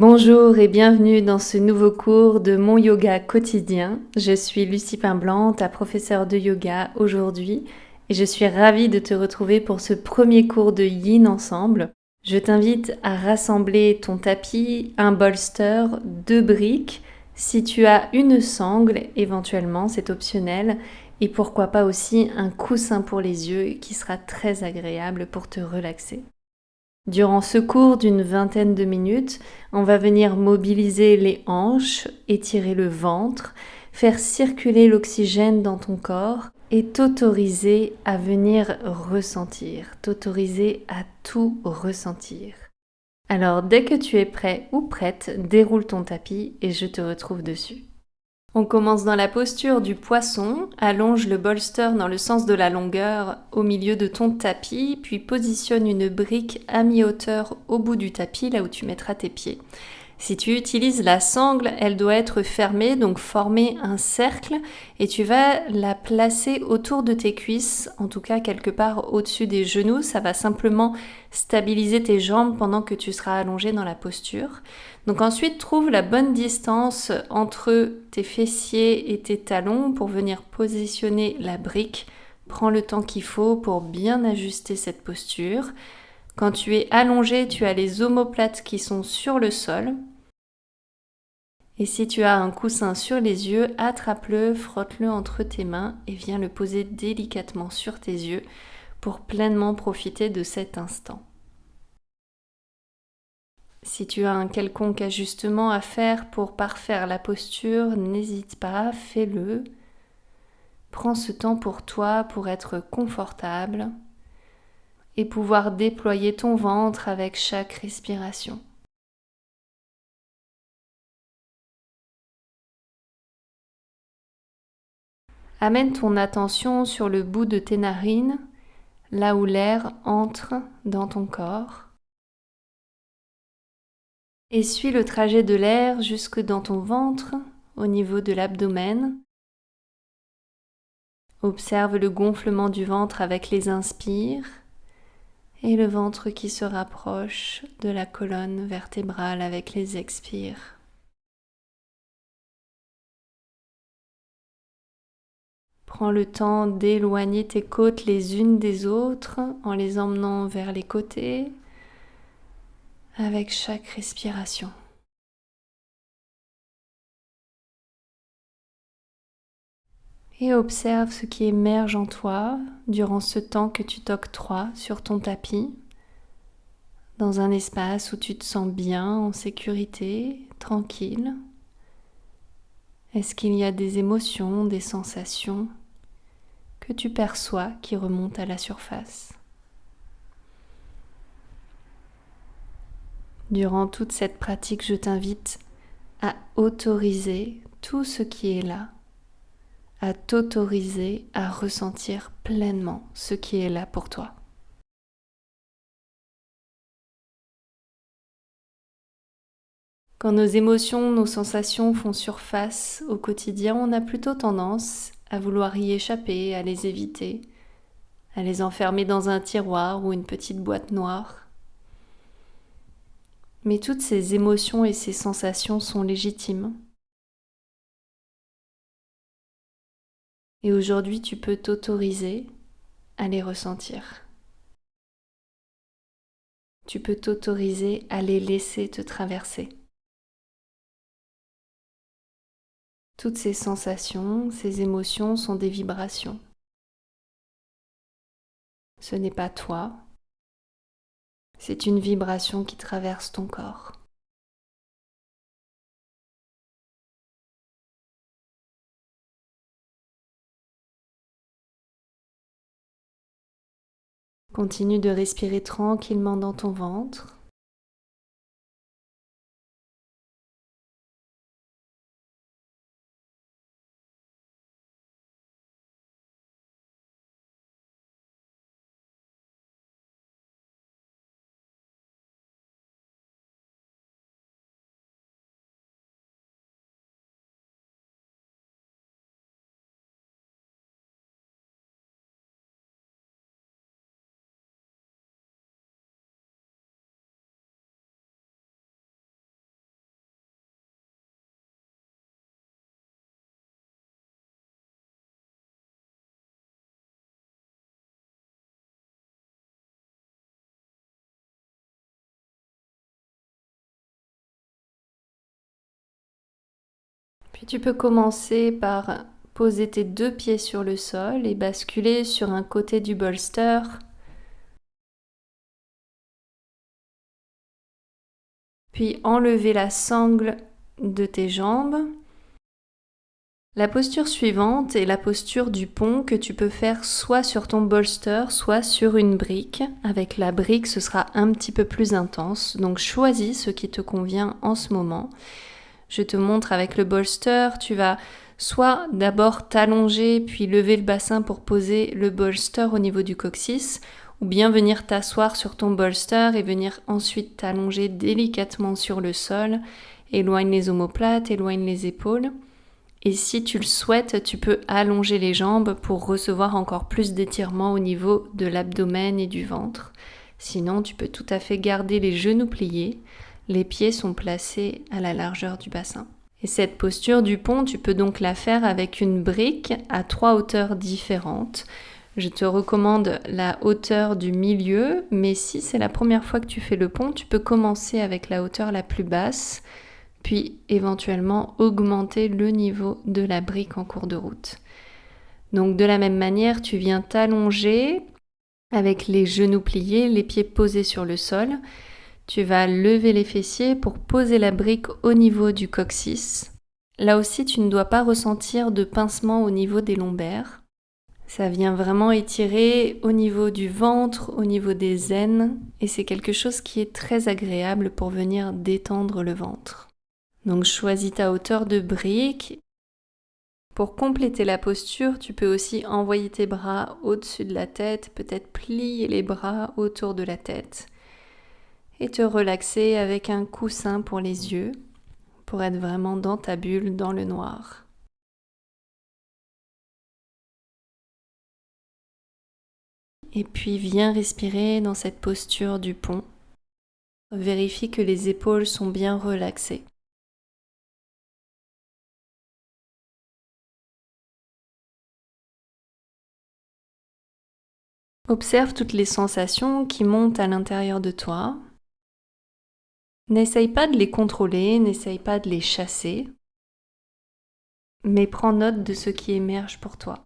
Bonjour et bienvenue dans ce nouveau cours de mon yoga quotidien. Je suis Lucie Pinblanc, ta professeure de yoga aujourd'hui et je suis ravie de te retrouver pour ce premier cours de Yin ensemble. Je t'invite à rassembler ton tapis, un bolster, 2 briques. Si tu as une sangle, éventuellement, c'est optionnel. Et pourquoi pas aussi un coussin pour les yeux qui sera très agréable pour te relaxer. Durant ce cours d'une vingtaine de minutes, on va venir mobiliser les hanches, étirer le ventre, faire circuler l'oxygène dans ton corps et t'autoriser à venir ressentir, t'autoriser à tout ressentir. Alors dès que tu es prêt ou prête, déroule ton tapis et je te retrouve dessus. On commence dans la posture du poisson, allonge le bolster dans le sens de la longueur au milieu de ton tapis, puis positionne une brique à mi-hauteur au bout du tapis, là où tu mettras tes pieds. Si tu utilises la sangle, elle doit être fermée, donc former un cercle, et tu vas la placer autour de tes cuisses, en tout cas quelque part au-dessus des genoux. Ça va simplement stabiliser tes jambes pendant que tu seras allongé dans la posture. Donc ensuite, trouve la bonne distance entre tes fessiers et tes talons pour venir positionner la brique. Prends le temps qu'il faut pour bien ajuster cette posture. Quand tu es allongé, tu as les omoplates qui sont sur le sol. Et si tu as un coussin sur les yeux, attrape-le, frotte-le entre tes mains et viens le poser délicatement sur tes yeux pour pleinement profiter de cet instant. Si tu as un quelconque ajustement à faire pour parfaire la posture, n'hésite pas, fais-le. Prends ce temps pour toi, pour être confortable et pouvoir déployer ton ventre avec chaque respiration. Amène ton attention sur le bout de tes narines, là où l'air entre dans ton corps. Et suis le trajet de l'air jusque dans ton ventre, au niveau de l'abdomen. Observe le gonflement du ventre avec les inspires et le ventre qui se rapproche de la colonne vertébrale avec les expires. Prends le temps d'éloigner tes côtes les unes des autres en les emmenant vers les côtés avec chaque respiration. Et observe ce qui émerge en toi durant ce temps que tu t'octroies sur ton tapis, dans un espace où tu te sens bien, en sécurité, tranquille. Est-ce qu'il y a des émotions, des sensations que tu perçois qui remontent à la surface? Durant toute cette pratique, je t'invite à autoriser tout ce qui est là, à t'autoriser à ressentir pleinement ce qui est là pour toi. Quand nos émotions, nos sensations font surface au quotidien, on a plutôt tendance à vouloir y échapper, à les éviter, à les enfermer dans un tiroir ou une petite boîte noire. Mais toutes ces émotions et ces sensations sont légitimes. Et aujourd'hui, tu peux t'autoriser à les ressentir. Tu peux t'autoriser à les laisser te traverser. Toutes ces sensations, ces émotions sont des vibrations. Ce n'est pas toi, c'est une vibration qui traverse ton corps. Continue de respirer tranquillement dans ton ventre. Puis tu peux commencer par poser tes 2 pieds sur le sol et basculer sur un côté du bolster. Puis enlever la sangle de tes jambes. La posture suivante est la posture du pont que tu peux faire soit sur ton bolster, soit sur une brique. Avec la brique, ce sera un petit peu plus intense, donc choisis ce qui te convient en ce moment. Je te montre avec le bolster, tu vas soit d'abord t'allonger puis lever le bassin pour poser le bolster au niveau du coccyx, ou bien venir t'asseoir sur ton bolster et venir ensuite t'allonger délicatement sur le sol. Éloigne les omoplates, éloigne les épaules. Et si tu le souhaites, tu peux allonger les jambes pour recevoir encore plus d'étirement au niveau de l'abdomen et du ventre. Sinon, tu peux tout à fait garder les genoux pliés. Les pieds sont placés à la largeur du bassin. Et cette posture du pont, tu peux donc la faire avec une brique à 3 hauteurs différentes. Je te recommande la hauteur du milieu, mais si c'est la première fois que tu fais le pont, tu peux commencer avec la hauteur la plus basse, puis éventuellement augmenter le niveau de la brique en cours de route. Donc de la même manière, tu viens t'allonger avec les genoux pliés, les pieds posés sur le sol. Tu vas lever les fessiers pour poser la brique au niveau du coccyx. Là aussi, tu ne dois pas ressentir de pincement au niveau des lombaires. Ça vient vraiment étirer au niveau du ventre, au niveau des aines, et c'est quelque chose qui est très agréable pour venir détendre le ventre. Donc choisis ta hauteur de brique. Pour compléter la posture, tu peux aussi envoyer tes bras au-dessus de la tête, peut-être plier les bras autour de la tête et te relaxer avec un coussin pour les yeux, pour être vraiment dans ta bulle, dans le noir. Et puis viens respirer dans cette posture du pont. Vérifie que les épaules sont bien relaxées. Observe toutes les sensations qui montent à l'intérieur de toi. N'essaye pas de les contrôler, n'essaye pas de les chasser, mais prends note de ce qui émerge pour toi.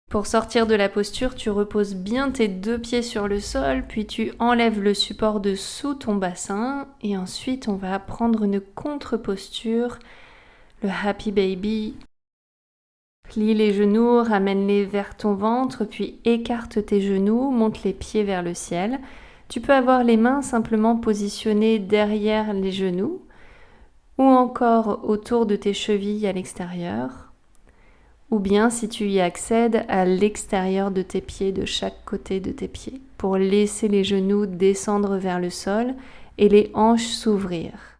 Pour sortir de la posture, tu reposes bien tes 2 pieds sur le sol, puis tu enlèves le support de sous ton bassin et ensuite on va prendre une contre-posture, le Happy Baby. Plie les genoux, ramène-les vers ton ventre, puis écarte tes genoux, monte les pieds vers le ciel. Tu peux avoir les mains simplement positionnées derrière les genoux ou encore autour de tes chevilles à l'extérieur. Ou bien, si tu y accèdes, à l'extérieur de tes pieds, de chaque côté de tes pieds, pour laisser les genoux descendre vers le sol et les hanches s'ouvrir.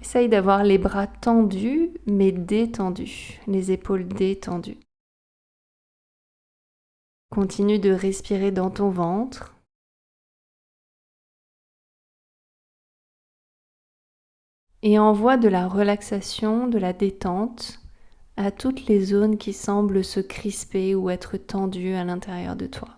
Essaye d'avoir les bras tendus, mais détendus, les épaules détendues. Continue de respirer dans ton ventre. Et envoie de la relaxation, de la détente à toutes les zones qui semblent se crisper ou être tendues à l'intérieur de toi.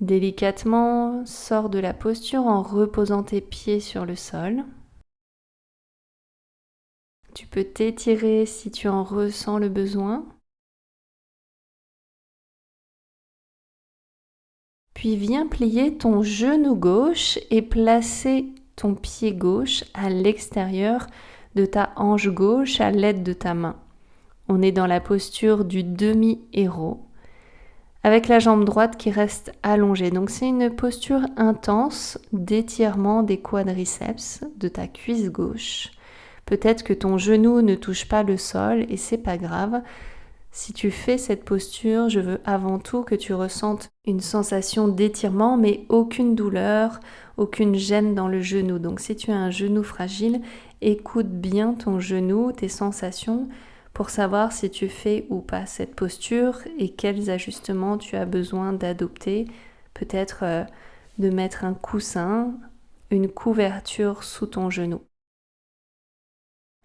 Délicatement, sors de la posture en reposant tes pieds sur le sol. Tu peux t'étirer si tu en ressens le besoin. Puis viens plier ton genou gauche et placer ton pied gauche à l'extérieur de ta hanche gauche à l'aide de ta main. On est dans la posture du demi-héros, avec la jambe droite qui reste allongée. Donc c'est une posture intense d'étirement des quadriceps de ta cuisse gauche. Peut-être que ton genou ne touche pas le sol et c'est pas grave. Si tu fais cette posture, je veux avant tout que tu ressentes une sensation d'étirement, mais aucune douleur, aucune gêne dans le genou. Donc si tu as un genou fragile, écoute bien ton genou, tes sensations, pour savoir si tu fais ou pas cette posture et quels ajustements tu as besoin d'adopter. Peut-être de mettre un coussin, une couverture sous ton genou.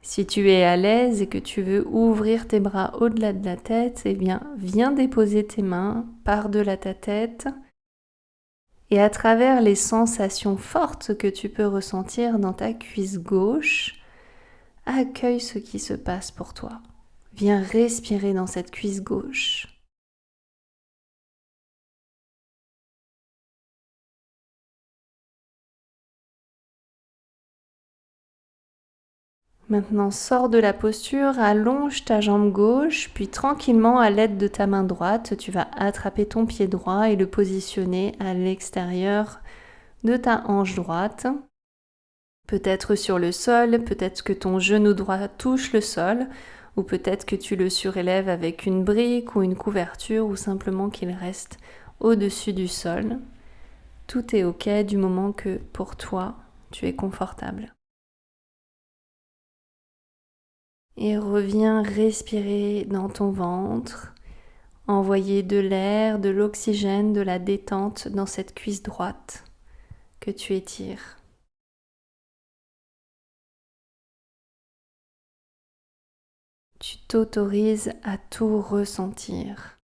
Si tu es à l'aise et que tu veux ouvrir tes bras au-delà de la tête, eh bien, viens déposer tes mains par-delà ta tête et à travers les sensations fortes que tu peux ressentir dans ta cuisse gauche, accueille ce qui se passe pour toi. Viens respirer dans cette cuisse gauche. Maintenant, sors de la posture, allonge ta jambe gauche, puis tranquillement, à l'aide de ta main droite, tu vas attraper ton pied droit et le positionner à l'extérieur de ta hanche droite. Peut-être sur le sol, peut-être que ton genou droit touche le sol, ou peut-être que tu le surélèves avec une brique ou une couverture, ou simplement qu'il reste au-dessus du sol. Tout est ok du moment que, pour toi, tu es confortable. Et reviens respirer dans ton ventre, envoyer de l'air, de l'oxygène, de la détente dans cette cuisse droite que tu étires. Tu t'autorises à tout ressentir.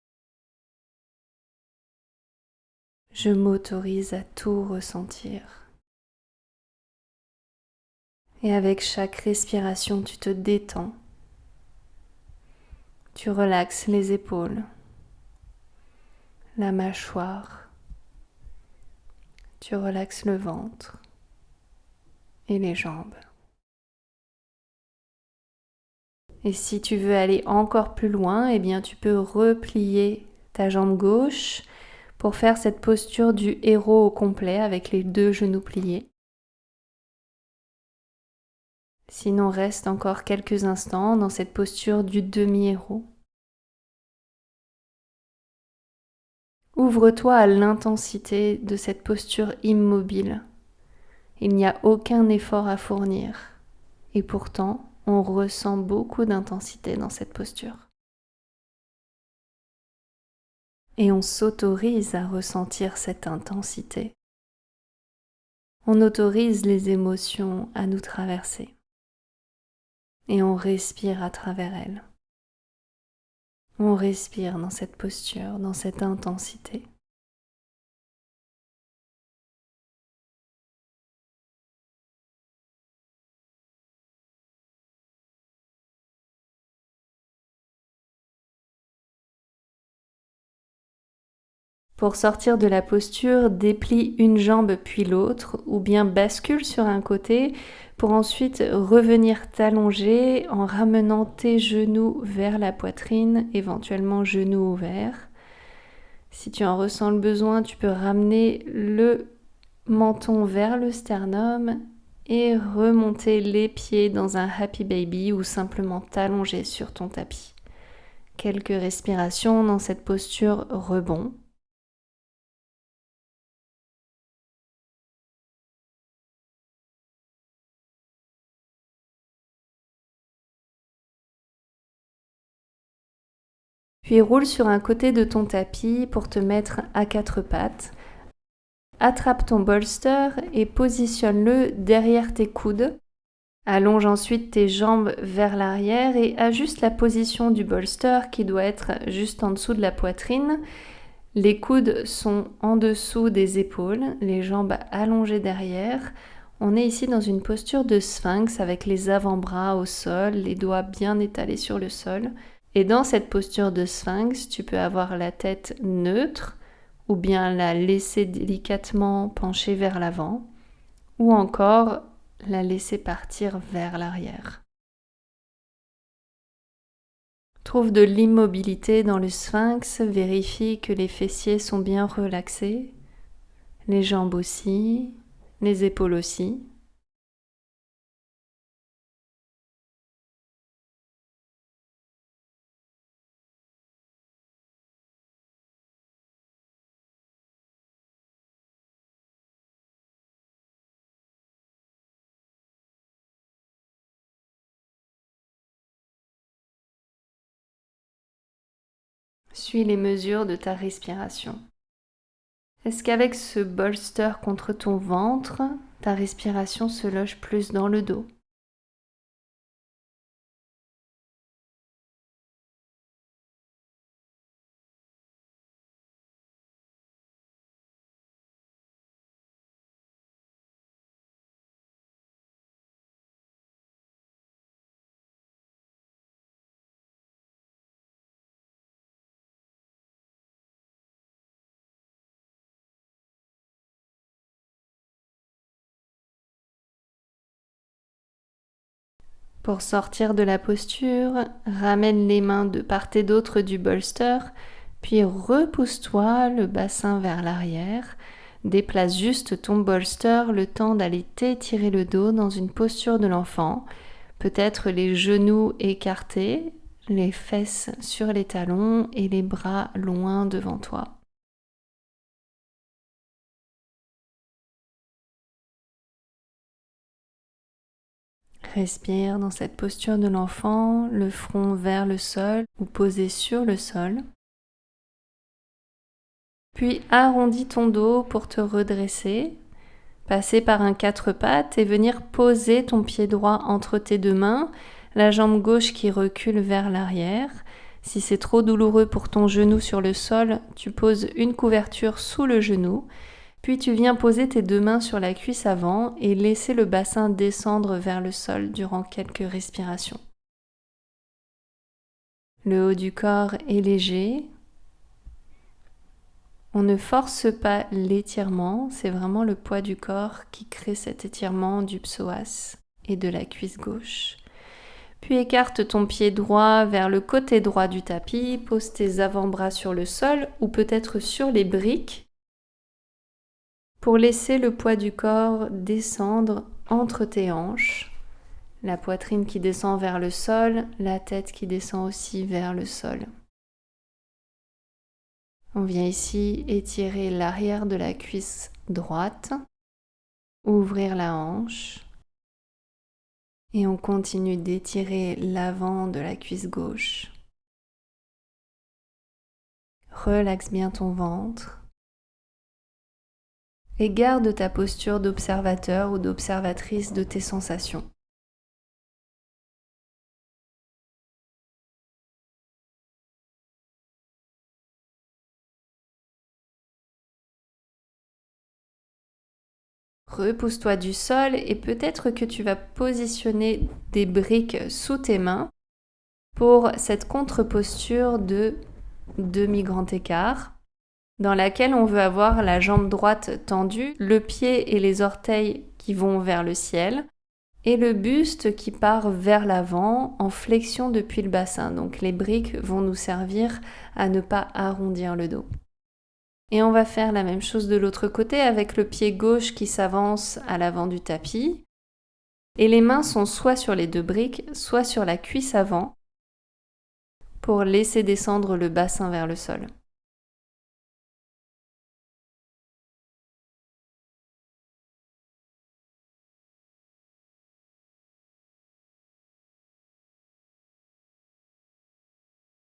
Je m'autorise à tout ressentir. Et avec chaque respiration, tu te détends. Tu relaxes les épaules, la mâchoire. Tu relaxes le ventre et les jambes. Et si tu veux aller encore plus loin, eh bien tu peux replier ta jambe gauche pour faire cette posture du héros au complet avec les deux genoux pliés. Sinon, reste encore quelques instants dans cette posture du demi-héros. Ouvre-toi à l'intensité de cette posture immobile. Il n'y a aucun effort à fournir. Et pourtant, on ressent beaucoup d'intensité dans cette posture. Et on s'autorise à ressentir cette intensité. On autorise les émotions à nous traverser. Et on respire à travers elles. On respire dans cette posture, dans cette intensité. Pour sortir de la posture, déplie une jambe puis l'autre ou bien bascule sur un côté pour ensuite revenir t'allonger en ramenant tes genoux vers la poitrine, éventuellement genoux ouverts. Si tu en ressens le besoin, tu peux ramener le menton vers le sternum et remonter les pieds dans un happy baby ou simplement t'allonger sur ton tapis. Quelques respirations dans cette posture rebond. Puis roule sur un côté de ton tapis pour te mettre à quatre pattes. Attrape ton bolster et positionne-le derrière tes coudes. Allonge ensuite tes jambes vers l'arrière et ajuste la position du bolster qui doit être juste en dessous de la poitrine. Les coudes sont en dessous des épaules, les jambes allongées derrière. On est ici dans une posture de sphinx avec les avant-bras au sol, les doigts bien étalés sur le sol. Et dans cette posture de sphinx, tu peux avoir la tête neutre ou bien la laisser délicatement pencher vers l'avant ou encore la laisser partir vers l'arrière. Trouve de l'immobilité dans le sphinx, vérifie que les fessiers sont bien relaxés, les jambes aussi, les épaules aussi. Suis les mesures de ta respiration. Est-ce qu'avec ce bolster contre ton ventre, ta respiration se loge plus dans le dos? Pour sortir de la posture, ramène les mains de part et d'autre du bolster, puis repousse-toi le bassin vers l'arrière. Déplace juste ton bolster le temps d'aller t'étirer le dos dans une posture de l'enfant, peut-être les genoux écartés, les fesses sur les talons et les bras loin devant toi. Respire dans cette posture de l'enfant, le front vers le sol ou posé sur le sol. Puis arrondis ton dos pour te redresser, passer par un quatre pattes et venir poser ton pied droit entre tes deux mains, la jambe gauche qui recule vers l'arrière. Si c'est trop douloureux pour ton genou sur le sol, tu poses une couverture sous le genou, puis tu viens poser tes deux mains sur la cuisse avant et laisser le bassin descendre vers le sol durant quelques respirations. Le haut du corps est léger. On ne force pas l'étirement, c'est vraiment le poids du corps qui crée cet étirement du psoas et de la cuisse gauche. Puis écarte ton pied droit vers le côté droit du tapis, pose tes avant-bras sur le sol ou peut-être sur les briques pour laisser le poids du corps descendre entre tes hanches, la poitrine qui descend vers le sol, la tête qui descend aussi vers le sol. On vient ici étirer l'arrière de la cuisse droite, ouvrir la hanche et on continue d'étirer l'avant de la cuisse gauche. Relaxe bien ton ventre et garde ta posture d'observateur ou d'observatrice de tes sensations. Repousse-toi du sol et peut-être que tu vas positionner des briques sous tes mains pour cette contre-posture de demi-grand écart dans laquelle on veut avoir la jambe droite tendue, le pied et les orteils qui vont vers le ciel et le buste qui part vers l'avant en flexion depuis le bassin. Donc les briques vont nous servir à ne pas arrondir le dos. Et on va faire la même chose de l'autre côté avec le pied gauche qui s'avance à l'avant du tapis. Et les mains sont soit sur les deux briques, soit sur la cuisse avant pour laisser descendre le bassin vers le sol.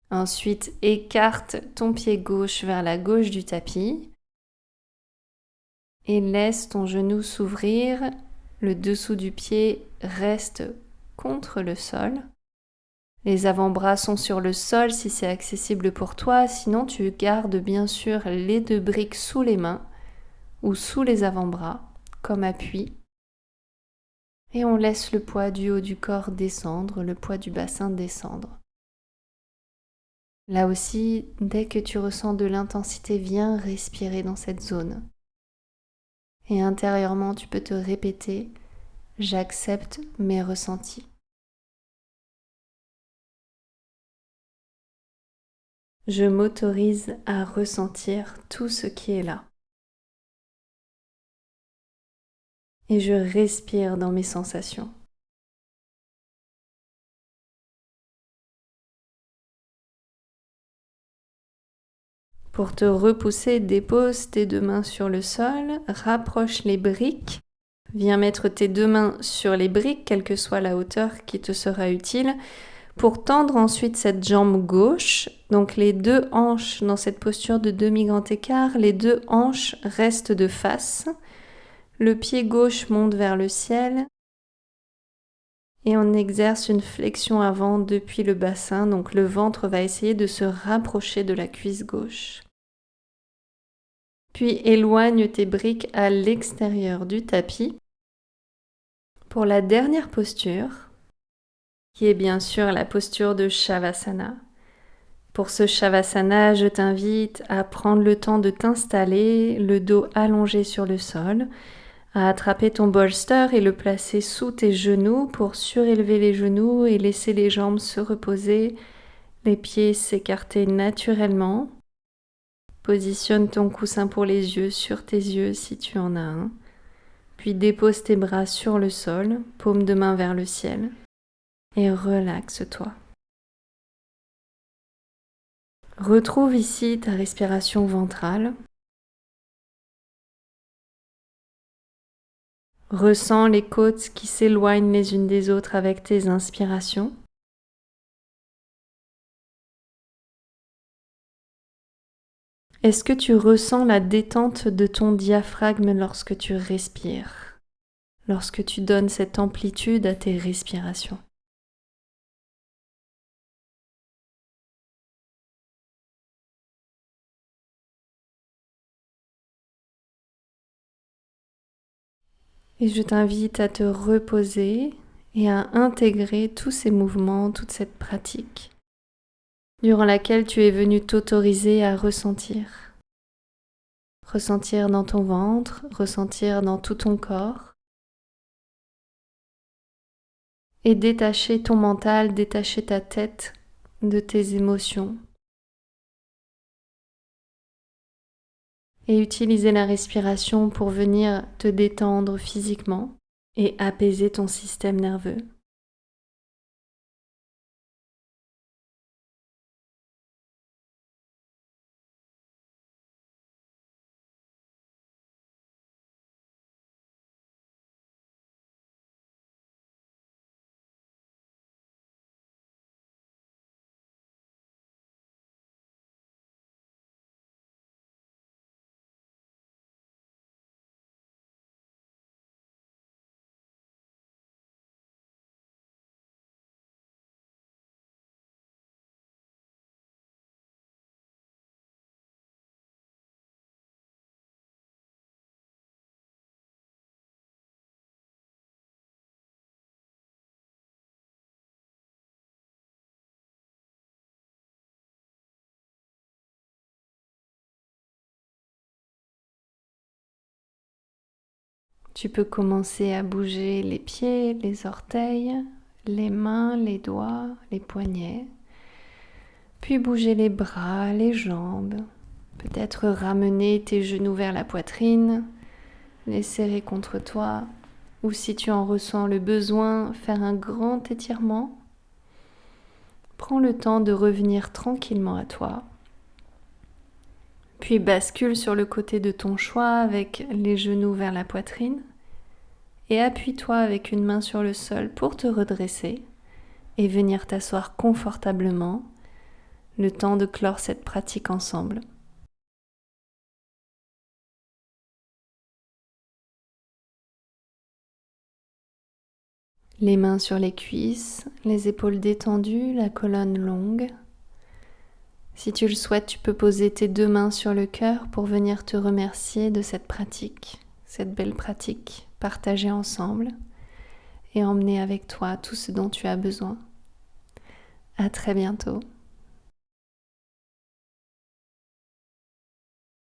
Ensuite, écarte ton pied gauche vers la gauche du tapis et laisse ton genou s'ouvrir. Le dessous du pied reste contre le sol. Les avant-bras sont sur le sol si c'est accessible pour toi, sinon tu gardes bien sûr les 2 briques sous les mains ou sous les avant-bras comme appui. Et on laisse le poids du haut du corps descendre, le poids du bassin descendre. Là aussi, dès que tu ressens de l'intensité, viens respirer dans cette zone. Et intérieurement, tu peux te répéter « J'accepte mes ressentis ». Je m'autorise à ressentir tout ce qui est là. Et je respire dans mes sensations. Pour te repousser, dépose tes 2 mains sur le sol, rapproche les briques, viens mettre tes 2 mains sur les briques, quelle que soit la hauteur qui te sera utile, pour tendre ensuite cette jambe gauche. Donc les 2 hanches dans cette posture de demi-grand écart, les 2 hanches restent de face, le pied gauche monte vers le ciel et on exerce une flexion avant depuis le bassin, donc le ventre va essayer de se rapprocher de la cuisse gauche. Puis éloigne tes briques à l'extérieur du tapis. Pour la dernière posture, qui est bien sûr la posture de Shavasana. Pour ce Shavasana, je t'invite à prendre le temps de t'installer, le dos allongé sur le sol, à attraper ton bolster et le placer sous tes genoux pour surélever les genoux et laisser les jambes se reposer, les pieds s'écarter naturellement. Positionne ton coussin pour les yeux sur tes yeux si tu en as un. Puis dépose tes bras sur le sol, paume de main vers le ciel. Et relaxe-toi. Retrouve ici ta respiration ventrale. Ressens les côtes qui s'éloignent les unes des autres avec tes inspirations. Est-ce que tu ressens la détente de ton diaphragme lorsque tu respires, lorsque tu donnes cette amplitude à tes respirations? Et je t'invite à te reposer et à intégrer tous ces mouvements, toute cette pratique, durant laquelle tu es venu t'autoriser à ressentir. Ressentir dans ton ventre, ressentir dans tout ton corps. Et détacher ton mental, détacher ta tête de tes émotions. Et utiliser la respiration pour venir te détendre physiquement et apaiser ton système nerveux. Tu peux commencer à bouger les pieds, les orteils, les mains, les doigts, les poignets. Puis bouger les bras, les jambes. Peut-être ramener tes genoux vers la poitrine, les serrer contre toi. Ou si tu en ressens le besoin, faire un grand étirement. Prends le temps de revenir tranquillement à toi. Puis bascule sur le côté de ton choix avec les genoux vers la poitrine. Et appuie-toi avec une main sur le sol pour te redresser et venir t'asseoir confortablement, le temps de clore cette pratique ensemble. Les mains sur les cuisses, les épaules détendues, la colonne longue. Si tu le souhaites, tu peux poser tes 2 mains sur le cœur pour venir te remercier de cette pratique, cette belle pratique partagée ensemble et emmener avec toi tout ce dont tu as besoin. À très bientôt.